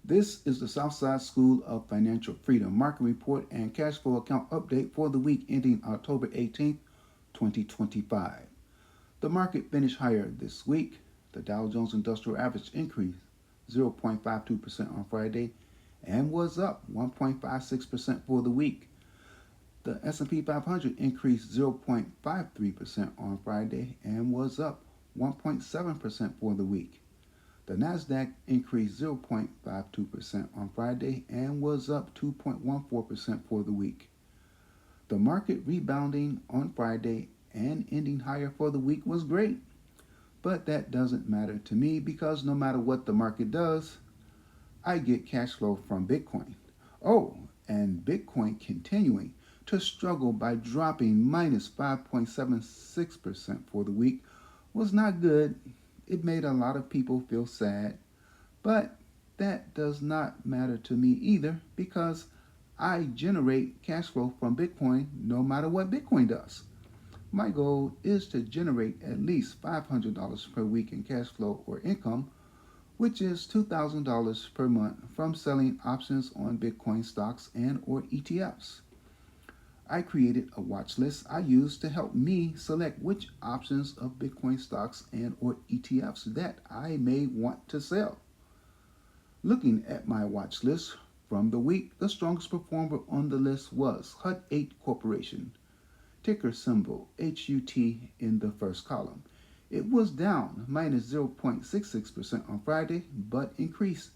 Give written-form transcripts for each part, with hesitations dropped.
This is the Southside School of Financial Freedom Market Report and Cash Flow Account Update for the week ending October 18th, 2025. The market finished higher this week. The Dow Jones Industrial Average increased 0.52% on Friday and was up 1.56% for the week. The S&P 500 increased 0.53% on Friday and was up 1.7% for the week. The Nasdaq increased 0.52% on Friday and was up 2.14% for the week. The market rebounding on Friday and ending higher for the week was great, but that doesn't matter to me because no matter what the market does, I get cash flow from Bitcoin. Oh, and Bitcoin continuing to struggle by dropping minus 5.76% for the week was not good. It made a lot of people feel sad, but that does not matter to me either because I generate cash flow from Bitcoin no matter what Bitcoin does. My goal is to generate at least $500 per week in cash flow or income, which is $2,000 per month from selling options on Bitcoin stocks and or ETFs. I created a watch list I use to help me select which options of Bitcoin stocks and or ETFs that I may want to sell. Looking at my watch list from the week, the strongest performer on the list was HUT 8 Corporation, ticker symbol HUT in the first column. It was down minus 0.66% on Friday, but increased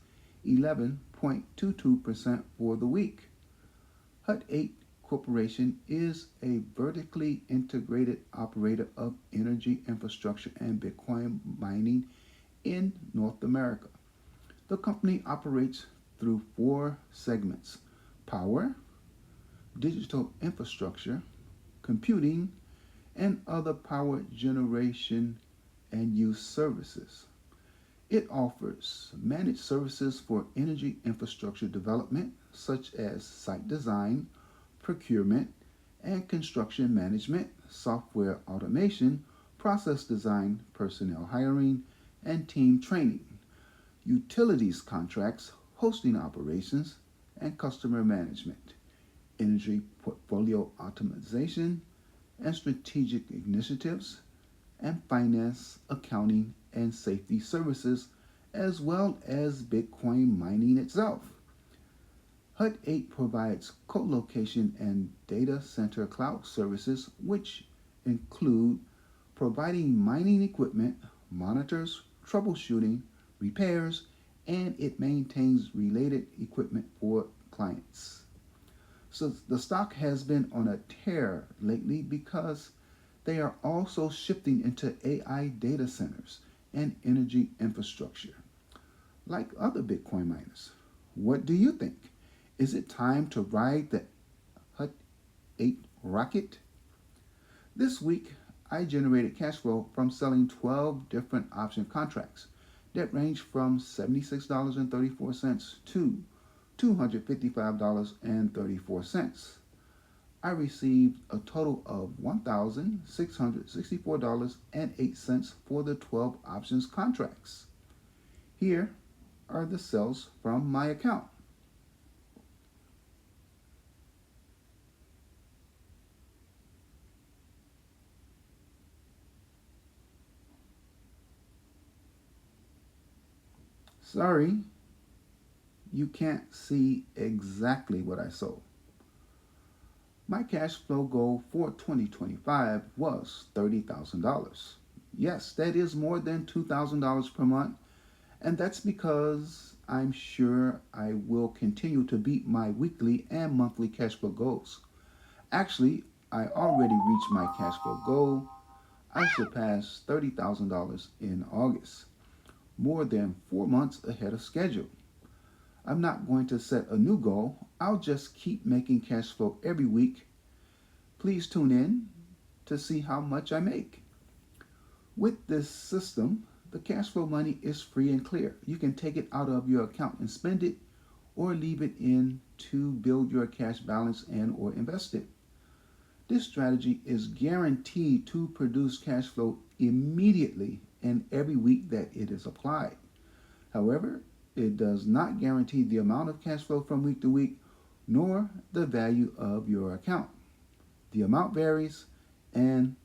11.22% for the week. HUT 8 Corporation is a vertically integrated operator of energy infrastructure and Bitcoin mining in North America. The company operates through four segments: power, digital infrastructure, computing, and other power generation and use services. It offers managed services for energy infrastructure development, such as site design, procurement, and construction management, software automation, process design, personnel hiring, and team training, utilities contracts, hosting operations, and customer management, energy portfolio optimization, and strategic initiatives, and finance, accounting, and safety services, as well as Bitcoin mining itself. HUT 8 provides co-location and data center cloud services, which include providing mining equipment, monitors, troubleshooting, repairs, and it maintains related equipment for clients. So the stock has been on a tear lately because they are also shifting into AI data centers and energy infrastructure, like other Bitcoin miners. What do you think? Is it time to ride the HUT 8 rocket? This week, I generated cash flow from selling 12 different option contracts that range from $76.34 to $255.34. I received a total of $1,664.08 for the 12 options contracts. Here are the sales from my account. Sorry, you can't see exactly what I sold. My cash flow goal for 2025 was $30,000. Yes, that is more than $2,000 per month, and that's because I'm sure I will continue to beat my weekly and monthly cash flow goals. Actually, I already reached my cash flow goal. I surpassed $30,000 in August, more than 4 months ahead of schedule. I'm not going to set a new goal. I'll just keep making cash flow every week. Please tune in to see how much I make. With this system, the cash flow money is free and clear. You can take it out of your account and spend it or leave it in to build your cash balance and or invest it. This strategy is guaranteed to produce cash flow immediately and every week that it is applied. However, It does not guarantee the amount of cash flow from week to week, nor the value of your account. The amount varies and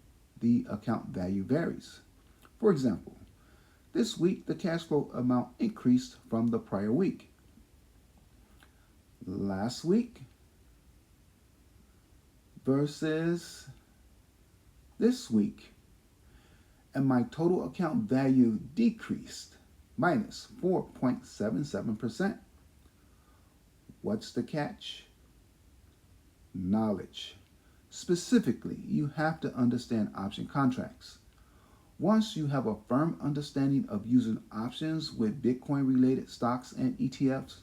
the account value varies. For example, this week the cash flow amount increased from the prior week. Last week versus this week, and my total account value decreased minus 4.77%. What's the catch? Knowledge. Specifically, you have to understand option contracts. Once you have a firm understanding of using options with Bitcoin related stocks and ETFs,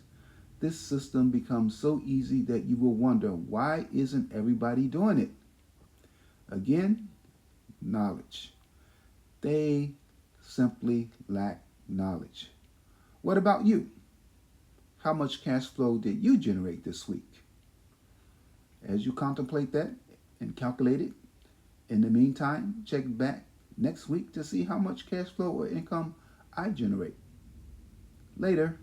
this system becomes so easy that you will wonder, why isn't everybody doing it? Again, knowledge. They simply lack knowledge. What about you? How much cash flow did you generate this week? As you contemplate that and calculate it, in the meantime, check back next week to see how much cash flow or income I generate. Later.